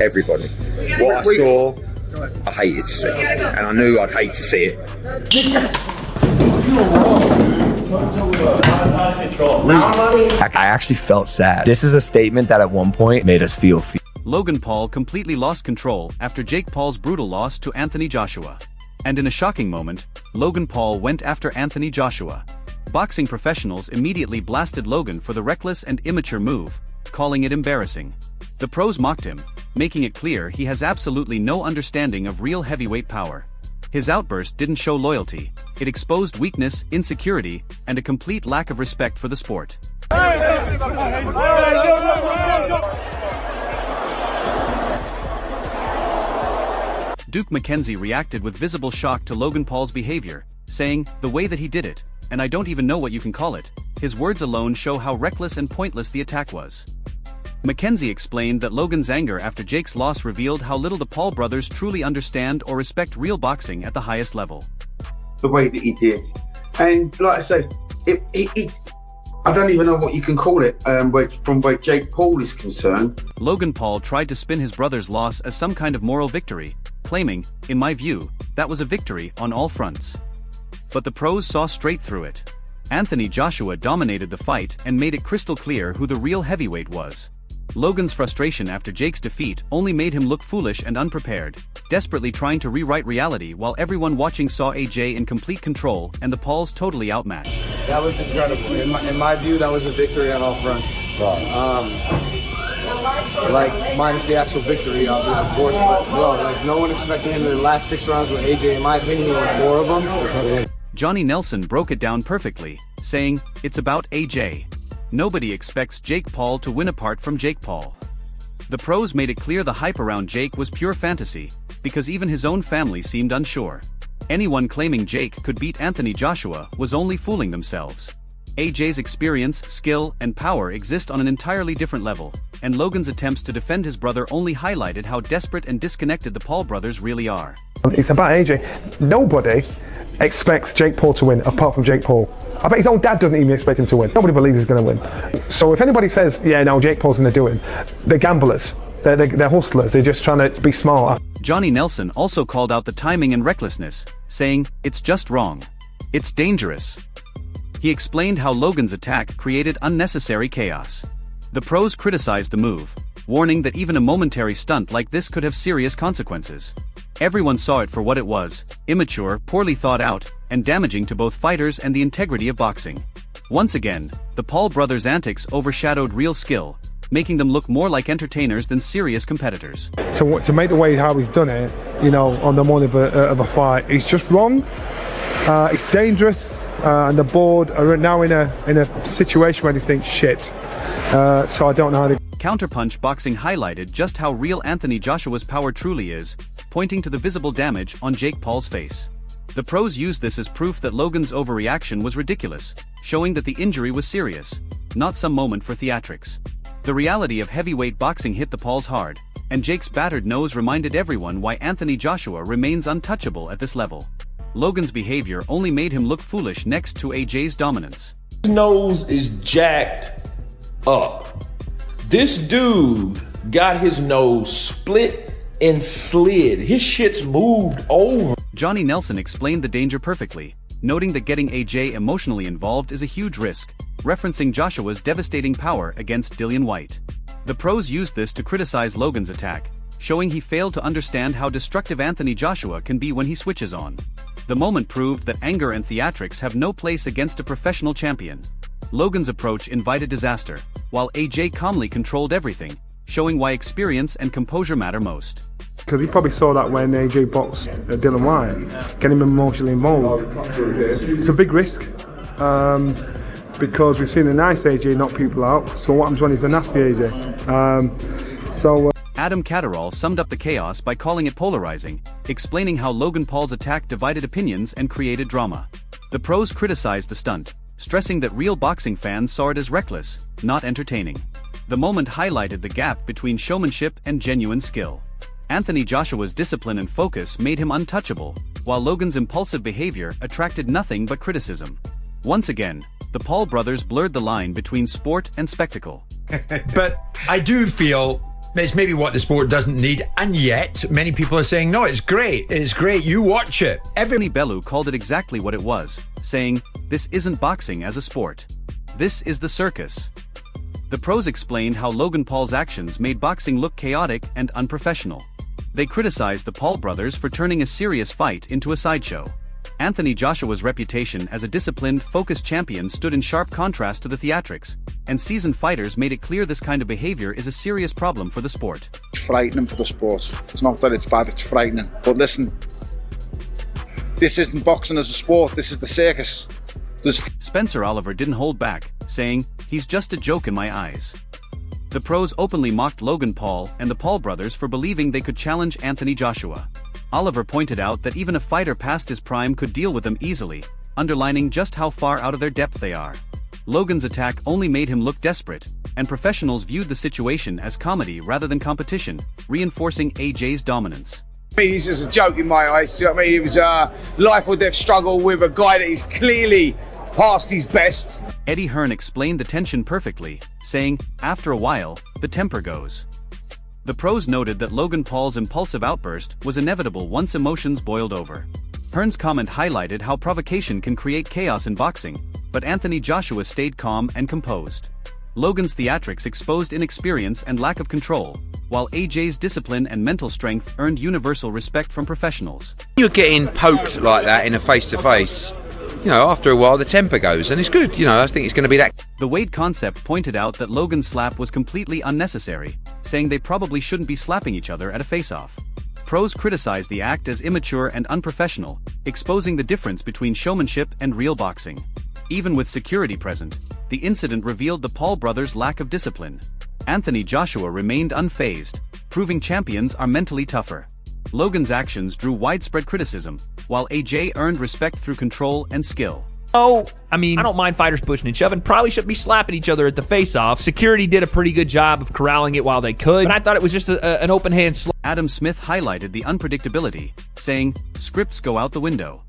everybody. What I saw, I hated to see, and I knew I'd hate to see it. I actually felt sad. This is a statement that at one point made us feel Logan Paul completely lost control after Jake Paul's brutal loss to Anthony Joshua. And in a shocking moment, Logan Paul went after Anthony Joshua. Boxing professionals immediately blasted Logan for the reckless and immature move, calling it embarrassing. The pros mocked him, making it clear he has absolutely no understanding of real heavyweight power. His outburst didn't show loyalty, it exposed weakness, insecurity, and a complete lack of respect for the sport. Duke McKenzie reacted with visible shock to Logan Paul's behavior, saying, "The way that he did it, and I don't even know what you can call it." His words alone show how reckless and pointless the attack was. McKenzie explained that Logan's anger after Jake's loss revealed how little the Paul brothers truly understand or respect real boxing at the highest level. The way that he did. And like I say, I don't even know what you can call it from where Jake Paul is concerned. Logan Paul tried to spin his brother's loss as some kind of moral victory, claiming, "In my view, that was a victory on all fronts." But the pros saw straight through it. Anthony Joshua dominated the fight and made it crystal clear who the real heavyweight was. Logan's frustration after Jake's defeat only made him look foolish and unprepared, desperately trying to rewrite reality while everyone watching saw AJ in complete control and the Pauls totally outmatched. That was incredible. In my view, that was a victory on all fronts. Minus the actual victory, of course, but no one expected him to the last 6 rounds with AJ. In my opinion, there was 4 of them. Johnny Nelson broke it down perfectly, saying, "It's about AJ. Nobody expects Jake Paul to win apart from Jake Paul." The pros made it clear the hype around Jake was pure fantasy, because even his own family seemed unsure. Anyone claiming Jake could beat Anthony Joshua was only fooling themselves. AJ's experience, skill, and power exist on an entirely different level, and Logan's attempts to defend his brother only highlighted how desperate and disconnected the Paul brothers really are. It's about AJ. Nobody expects Jake Paul to win apart from Jake Paul. I bet his own dad doesn't even expect him to win. Nobody believes he's going to win. So if anybody says, yeah, no, Jake Paul's going to do it, they're gamblers. They're hustlers. They're just trying to be smart. Johnny Nelson also called out the timing and recklessness, saying, "It's just wrong. It's dangerous." He explained how Logan's attack created unnecessary chaos. The pros criticized the move, warning that even a momentary stunt like this could have serious consequences. Everyone saw it for what it was: immature, poorly thought out, and damaging to both fighters and the integrity of boxing. Once again, the Paul brothers' antics overshadowed real skill, making them look more like entertainers than serious competitors. To make the way how he's done it, on the morning of a fight, it's just wrong. It's dangerous, and the board are now in a situation where they think shit. So I don't know how to. Counterpunch Boxing highlighted just how real Anthony Joshua's power truly is, pointing to the visible damage on Jake Paul's face. The pros used this as proof that Logan's overreaction was ridiculous, showing that the injury was serious, not some moment for theatrics. The reality of heavyweight boxing hit the Pauls hard, and Jake's battered nose reminded everyone why Anthony Joshua remains untouchable at this level. Logan's behavior only made him look foolish next to AJ's dominance. His nose is jacked up. This dude got his nose split and slid. His shit's moved over. Johnny Nelson explained the danger perfectly, noting that getting AJ emotionally involved is a huge risk, referencing Joshua's devastating power against Dillian Whyte. The pros used this to criticize Logan's attack, showing he failed to understand how destructive Anthony Joshua can be when he switches on. The moment proved that anger and theatrics have no place against a professional champion. Logan's approach invited disaster, while AJ calmly controlled everything, showing why experience and composure matter most. Because he probably saw that when AJ boxed Dillian Whyte, getting him emotionally involved. It's a big risk, because we've seen the nice AJ knock people out, so what happens when he's a nasty AJ? Adam Catterall summed up the chaos by calling it polarizing, explaining how Logan Paul's attack divided opinions and created drama. The pros criticized the stunt, stressing that real boxing fans saw it as reckless, not entertaining. The moment highlighted the gap between showmanship and genuine skill. Anthony Joshua's discipline and focus made him untouchable, while Logan's impulsive behavior attracted nothing but criticism. Once again, the Paul brothers blurred the line between sport and spectacle. But I do feel It's maybe what the sport doesn't need, and yet many people are saying, no, it's great, you watch it. Tony Bellew called it exactly what it was, saying, "This isn't boxing as a sport. This is the circus." The pros explained how Logan Paul's actions made boxing look chaotic and unprofessional. They criticized the Paul brothers for turning a serious fight into a sideshow. Anthony Joshua's reputation as a disciplined, focused champion stood in sharp contrast to the theatrics, and seasoned fighters made it clear this kind of behavior is a serious problem for the sport. It's frightening for the sport. It's not that it's bad, it's frightening. But listen, this isn't boxing as a sport, this is the circus. Spencer Oliver didn't hold back, saying, "He's just a joke in my eyes." The pros openly mocked Logan Paul and the Paul brothers for believing they could challenge Anthony Joshua. Oliver pointed out that even a fighter past his prime could deal with them easily, underlining just how far out of their depth they are. Logan's attack only made him look desperate, and professionals viewed the situation as comedy rather than competition, reinforcing AJ's dominance. He's just a joke in my eyes. Do you know what I mean? It was a life or death struggle with a guy that is clearly past his best. Eddie Hearn explained the tension perfectly, saying, "After a while, the temper goes." The pros noted that Logan Paul's impulsive outburst was inevitable once emotions boiled over. Hearn's comment highlighted how provocation can create chaos in boxing, but Anthony Joshua stayed calm and composed. Logan's theatrics exposed inexperience and lack of control, while AJ's discipline and mental strength earned universal respect from professionals. You're getting poked like that in a face-to-face. After a while the temper goes, and it's good. I think it's going to be that. The Wade Concept pointed out that Logan's slap was completely unnecessary, saying they probably shouldn't be slapping each other at a face-off. Pros criticized the act as immature and unprofessional, exposing the difference between showmanship and real boxing. Even with security present, the incident revealed the Paul brothers' lack of discipline. Anthony Joshua remained unfazed, proving champions are mentally tougher. Logan's actions drew widespread criticism, while AJ earned respect through control and skill. I don't mind fighters pushing and shoving. Probably shouldn't be slapping each other at the face-off. Security did a pretty good job of corralling it while they could, but I thought it was just an open-hand slap. Adam Smith highlighted the unpredictability, saying, "Scripts go out the window."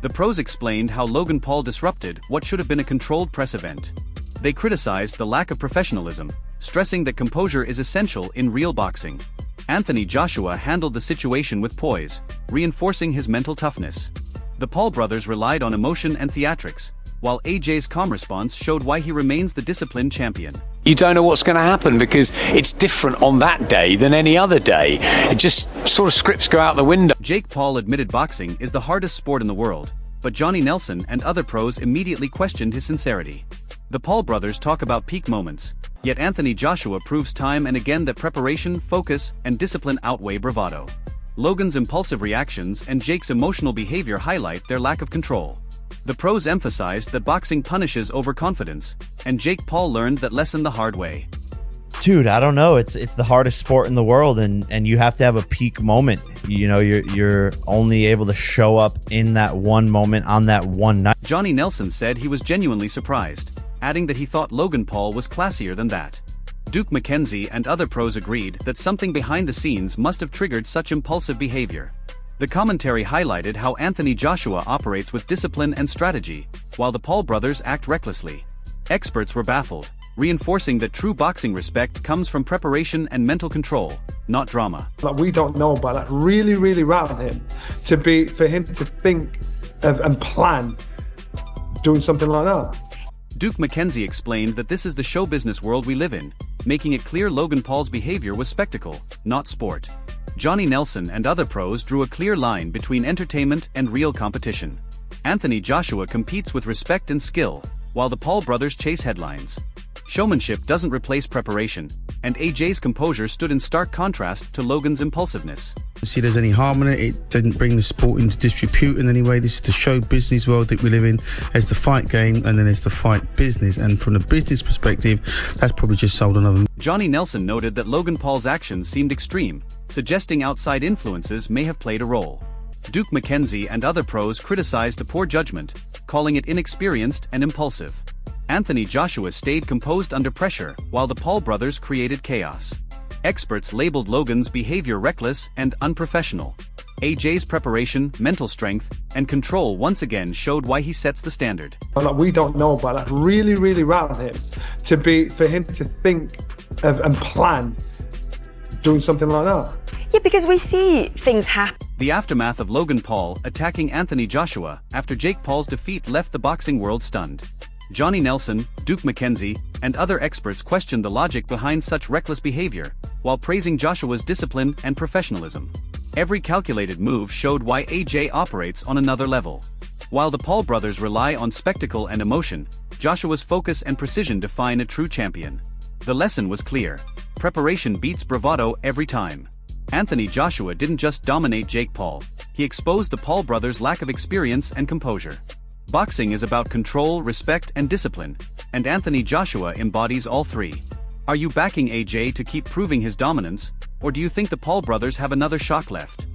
The pros explained how Logan Paul disrupted what should have been a controlled press event. They criticized the lack of professionalism, stressing that composure is essential in real boxing. Anthony Joshua handled the situation with poise, reinforcing his mental toughness. The Paul brothers relied on emotion and theatrics, while AJ's calm response showed why he remains the disciplined champion. You don't know what's going to happen because it's different on that day than any other day. It just sort of scripts go out the window. Jake Paul admitted boxing is the hardest sport in the world, but Johnny Nelson and other pros immediately questioned his sincerity. The Paul brothers talk about peak moments, yet Anthony Joshua proves time and again that preparation, focus, and discipline outweigh bravado. Logan's impulsive reactions and Jake's emotional behavior highlight their lack of control. The pros emphasized that boxing punishes overconfidence, and Jake Paul learned that lesson the hard way. Dude, I don't know. It's the hardest sport in the world, and you have to have a peak moment. You're only able to show up in that one moment on that one night. Johnny Nelson said he was genuinely surprised, adding that he thought Logan Paul was classier than that. Duke McKenzie and other pros agreed that something behind the scenes must have triggered such impulsive behavior. The commentary highlighted how Anthony Joshua operates with discipline and strategy, while the Paul brothers act recklessly. Experts were baffled, reinforcing that true boxing respect comes from preparation and mental control, not drama. We don't know, but that really, really rattled him for him to think of and plan doing something like that. Duke McKenzie explained that this is the show business world we live in, making it clear Logan Paul's behavior was spectacle, not sport. Johnny Nelson and other pros drew a clear line between entertainment and real competition. Anthony Joshua competes with respect and skill, while the Paul brothers chase headlines. Showmanship doesn't replace preparation, and AJ's composure stood in stark contrast to Logan's impulsiveness. See, there's any harm in it. It didn't bring the sport into disrepute in any way. This is the show business world that we live in. There's the fight game, and then there's the fight business. And from the business perspective, that's probably just sold another. Johnny Nelson noted that Logan Paul's actions seemed extreme, suggesting outside influences may have played a role. Duke McKenzie and other pros criticized the poor judgment, calling it inexperienced and impulsive. Anthony Joshua stayed composed under pressure, while the Paul brothers created chaos. Experts labeled Logan's behavior reckless and unprofessional. AJ's preparation, mental strength, and control once again showed why he sets the standard. We don't know, but that really, really rattled him for him to think of and plan doing something like that. Yeah, because we see things happen. The aftermath of Logan Paul attacking Anthony Joshua after Jake Paul's defeat left the boxing world stunned. Johnny Nelson, Duke McKenzie, and other experts questioned the logic behind such reckless behavior, while praising Joshua's discipline and professionalism. Every calculated move showed why AJ operates on another level. While the Paul brothers rely on spectacle and emotion, Joshua's focus and precision define a true champion. The lesson was clear: preparation beats bravado every time. Anthony Joshua didn't just dominate Jake Paul, he exposed the Paul brothers' lack of experience and composure. Boxing is about control, respect, and discipline, and Anthony Joshua embodies all three. Are you backing AJ to keep proving his dominance, or do you think the Paul brothers have another shot left?